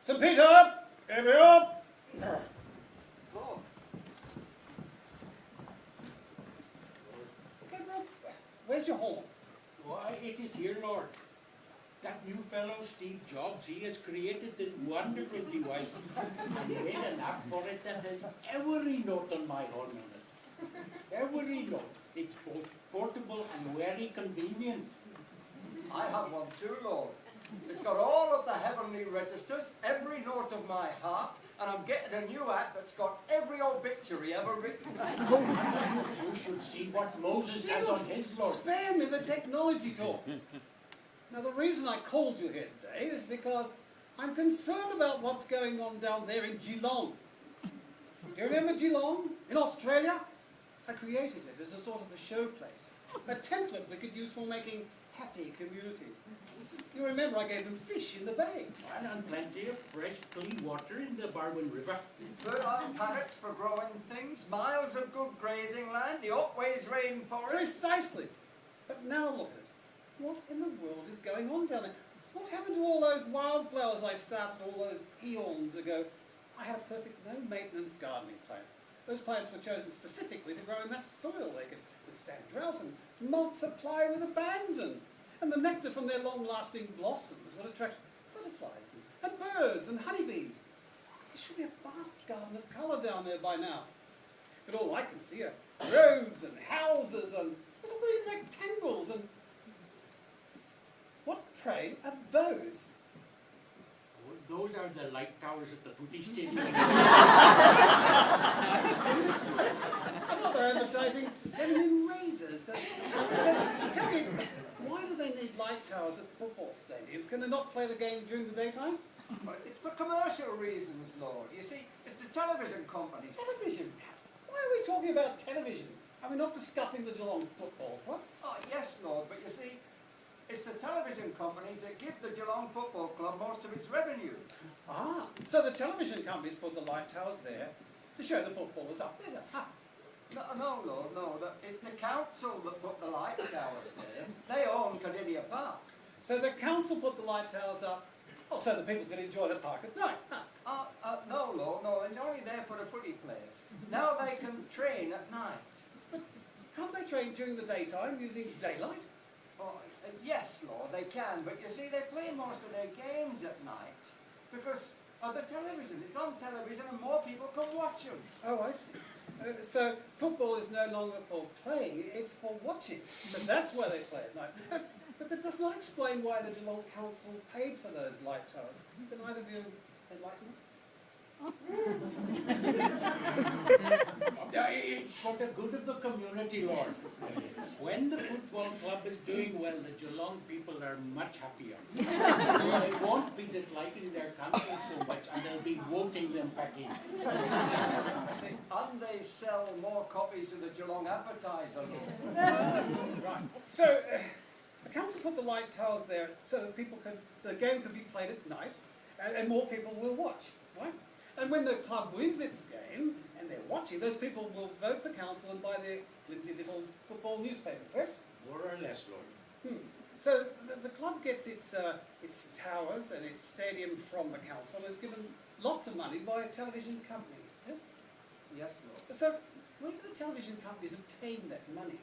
St. Peter, everyone. Oh, Gabriel, where's your horn? Why, it is here, Lord. That new fellow, Steve Jobs, he has created this wonderful device and made an app for it that has every note on my horn on it. Every note. It's both portable and very convenient. I have one too, Lord. It's got all of the heavenly registers, every note of my harp, and I'm getting a new app that's got every obituary ever written. You should see what Moses has on his, Lord. Spare me the technology talk. Now, the reason I called you here today is because I'm concerned about what's going on down there in Geelong. Do you remember Geelong in Australia? I created it as a sort of a showplace, a template we could use for making happy communities. You remember I gave them fish in the bay. And plenty of fresh, clean water in the Barwon River. Fertile paddocks for growing things, miles of good grazing land, the Otways rainforest. Precisely. But now look at it. What in the world is going on down there? What happened to all those wildflowers I started all those eons ago? I had a perfect no-maintenance gardening plan. Those plants were chosen specifically to grow in that soil. They could withstand drought and multiply with abandon. And the nectar from their long-lasting blossoms would attract butterflies and birds and honeybees. There should be a vast garden of colour down there by now. But all I can see are roads and houses and little green rectangles and... What, pray, are those? Those are the light towers at the footy stadium. I thought they were advertising feminine razors. Tell me, why do they need light towers at the football stadium? Can they not play the game during the daytime? Well, it's for commercial reasons, Lord. You see, it's the television companies. Television? Why are we talking about television? Are we not discussing the Geelong football club? Oh, yes, Lord, but you see, it's the television companies that give the Geelong Football Club most of its revenue. Ah, so the television companies put the light towers there to show the footballers up better. Huh. No, Lord, no. It's the council that put the light towers there. They own Cardinia Park. So the council put the light towers up, oh, so the people could enjoy the park at night. Huh. No, Lord, no. It's only there for the footy players. Now they can train at night. But can't they train during the daytime using daylight? Oh, yes, Lord, they can. But you see, they play most of their games at night because of the television. It's on television and more people can watch them. Oh, I see. So football is no longer for playing, it's for watching. But that's where they play at night. But that does not explain why the Geelong Council paid for those light towers. Can either of you enlighten me? It's for the good of the community, Lord. When the football club is doing well, the Geelong people are much happier. They won't be disliking their council so much, and they'll be voting them back in. And they sell more copies of the Geelong Advertiser, Lord. Right. So the council put the light towers there so that the game could be played at night, and more people will watch, right? And when the club wins its game, and they're watching, those people will vote for council and buy their flimsy little football newspaper, correct? More or less, Lord. So the club gets its towers and its stadium from the council, and it's given lots of money by television companies, yes? Yes, Lord. So where do the television companies obtain that money?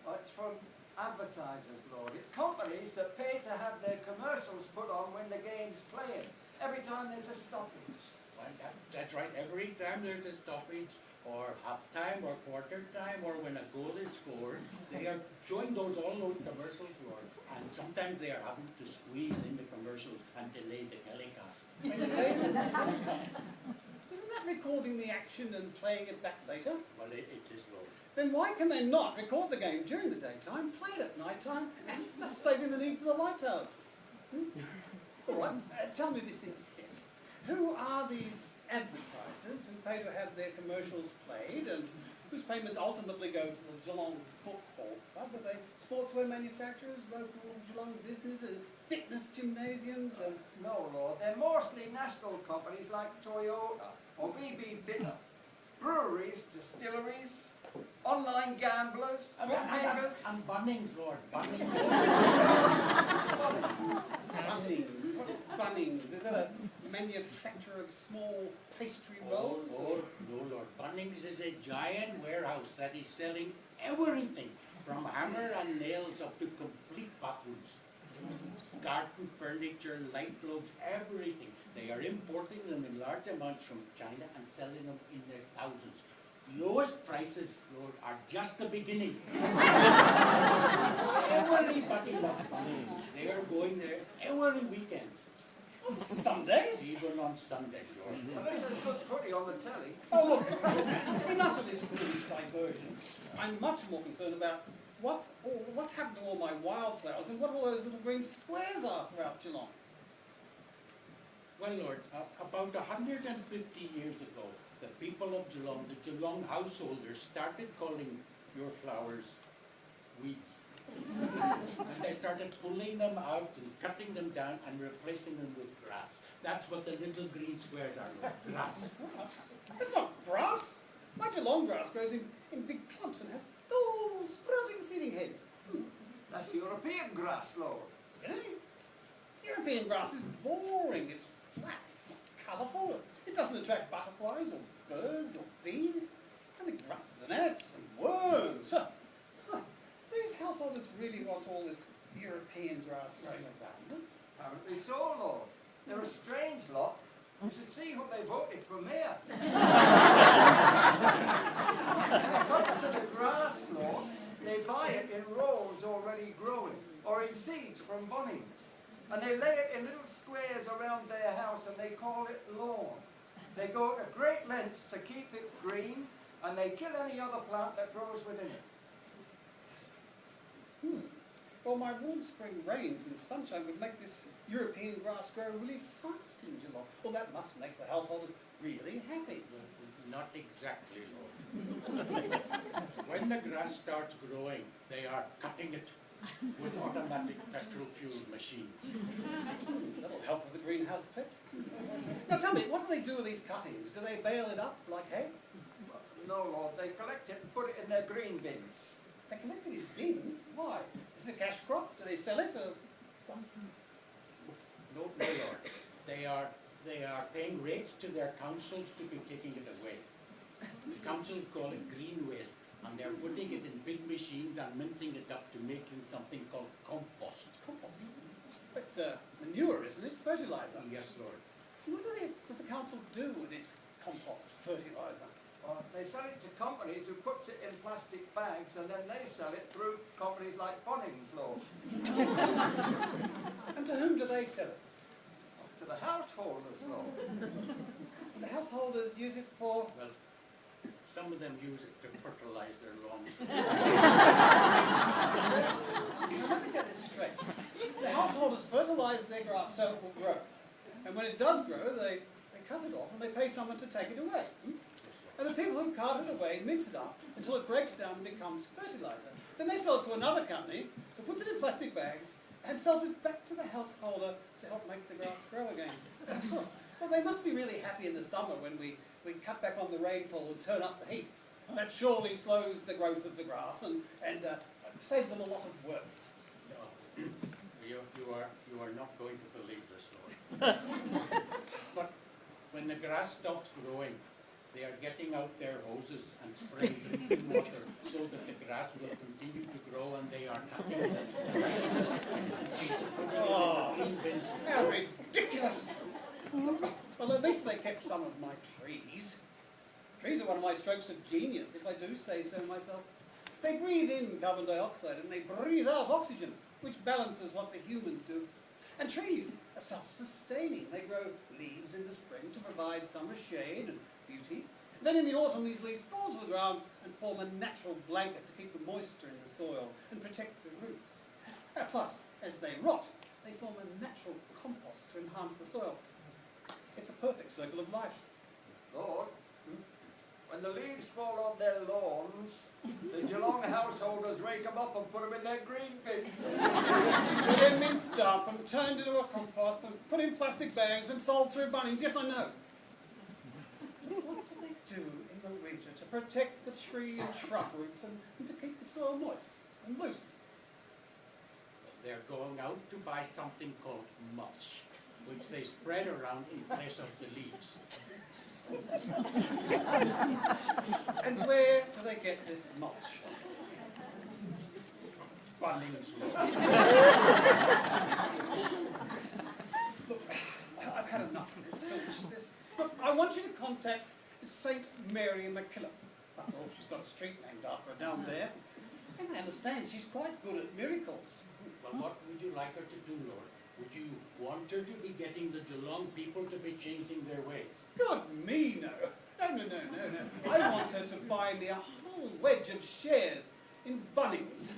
Oh, it's from advertisers, Lord. It's companies that pay to have their commercials put on when the game's playing. Every time there's a stoppage. Well, that's right. Every time there's a stoppage, or half-time, or quarter-time, or when a goal is scored, they are showing all those commercials, Lord. And sometimes they are having to squeeze in the commercials and delay the telecast. Isn't that recording the action and playing it back later? Well, it is, Lord. Then why can they not record the game during the daytime, play it at night time, and thus saving the need for the light towers? All right, tell me this instead. Who are these advertisers who pay to have their commercials played and whose payments ultimately go to the Geelong Football Club? Are they sportswear manufacturers, local Geelong businesses, fitness gymnasiums? No, Lord. They're mostly national companies like Toyota or BB Bitter. Breweries, distilleries, online gamblers, bookmakers. And Bunnings, Lord. Bunnings. Bunnings. What's Bunnings? Is that a manufacturer of small pastry Oh, rolls? oh, no, Lord. Bunnings is a giant warehouse that is selling everything, from hammer and nails up to complete bathrooms. Garden furniture, light globes, everything. They are importing them in large amounts from China and selling them in their thousands. Lowest prices, Lord, are just the beginning. Everybody loves Bunnings. They are going there every weekend. On Sundays? Even on Sundays, Lord. Well, this is good footy on the telly. Oh, look, enough of this foolish diversion. I'm much more concerned about what's happened to all my wildflowers and what all those little green squares are throughout Geelong. Well, Lord, about 150 years ago, the people of Geelong, the Geelong householders, started calling your flowers weeds. And they started pulling them out and cutting them down and replacing them with grass. That's what the little green squares are, Lord, grass. Grass? That's not grass. My Geelong grass grows in big clumps and has tall, sprouting seeding heads. That's European grass, Lord. Really? European grass is boring. It's flat. It's not colourful. It doesn't attract butterflies or birds or bees. Only grubs and ants and worms. These householders really want all this European grass growing around them. Apparently so, Lord. They're a strange lot. You should see who they voted for mayor. Thanks to the grass, Lord, they buy it in rows already growing, or in seeds from Bunnings. And they lay it in little squares around their house and they call it lawn. They go to great lengths to keep it green, and they kill any other plant that grows within it. Well, my warm spring rains and sunshine would make this European grass grow really fast in Geelong. Well, that must make the householders really happy. Not exactly, Lord. When the grass starts growing, they are cutting it with automatic petrol-fueled machines. That'll help with the greenhouse effect. Now tell me, what do they do with these cuttings? Do they bale it up like hay? No, Lord, they collect it and put it in their green bins. They collect it in bins? Why? Is it a cash crop? Do they sell it? Or... No, Lord. They are paying rates to their councils to be taking it away. The councils call it green waste, and they're putting it in big machines and mincing it up to making something called compost. Compost? It's manure, isn't it? Fertiliser. Yes, Lord. What does the council do with this compost fertiliser? They sell it to companies who puts it in plastic bags, and then they sell it through companies like Bunnings, Lord. And to whom do they sell it? To the householders, Lord. And the householders use it for... Well, some of them use it to fertilize their lawns. Now, let me get this straight. The householders fertilise their grass so it will grow. And when it does grow, they cut it off and they pay someone to take it away. And the people who cart it away mince it up until it breaks down and becomes fertiliser. Then they sell it to another company who puts it in plastic bags and sells it back to the householder to help make the grass grow again. Well, they must be really happy in the summer when we cut back on the rainfall and turn up the heat. That surely slows the growth of the grass and saves them a lot of work. No. You are not going to believe this, Lord. But when the grass stops growing, they are getting out their hoses and spraying drinking water so that the grass will continue to grow, and they are cutting it. Oh, Green bins. how ridiculous! Well, at least they kept some of my trees. Trees are one of my strokes of genius, if I do say so myself. They breathe in carbon dioxide and they breathe out oxygen, which balances what the humans do. And trees are self-sustaining. They grow leaves in the spring to provide summer shade and beauty. Then in the autumn these leaves fall to the ground and form a natural blanket to keep the moisture in the soil and protect the roots. Plus, as they rot, they form a natural compost to enhance the soil. It's a perfect circle of life. Lord, when the leaves fall on their lawns, the Geelong householders rake them up and put them in their green bins. They're minced up and turned into a compost and put in plastic bags and sold through Bunnings. Yes, I know. What do they do in the winter to protect the tree and shrub roots and to keep the soil moist and loose? They're going out to buy something called mulch. which they spread around in place of the leaves. And where do they get this mulch? Bunnings Law. Look, I've had enough of this. Finish this. Look, I want you to contact St. Mary MacKillop. After all, she's got a street named after her down there. And I understand she's quite good at miracles. Well, what would you like her to do, Lord? Would you want her to be getting the Geelong people to be changing their ways? God, me, no. No. I want her to buy me a whole wedge of shares in Bunnings.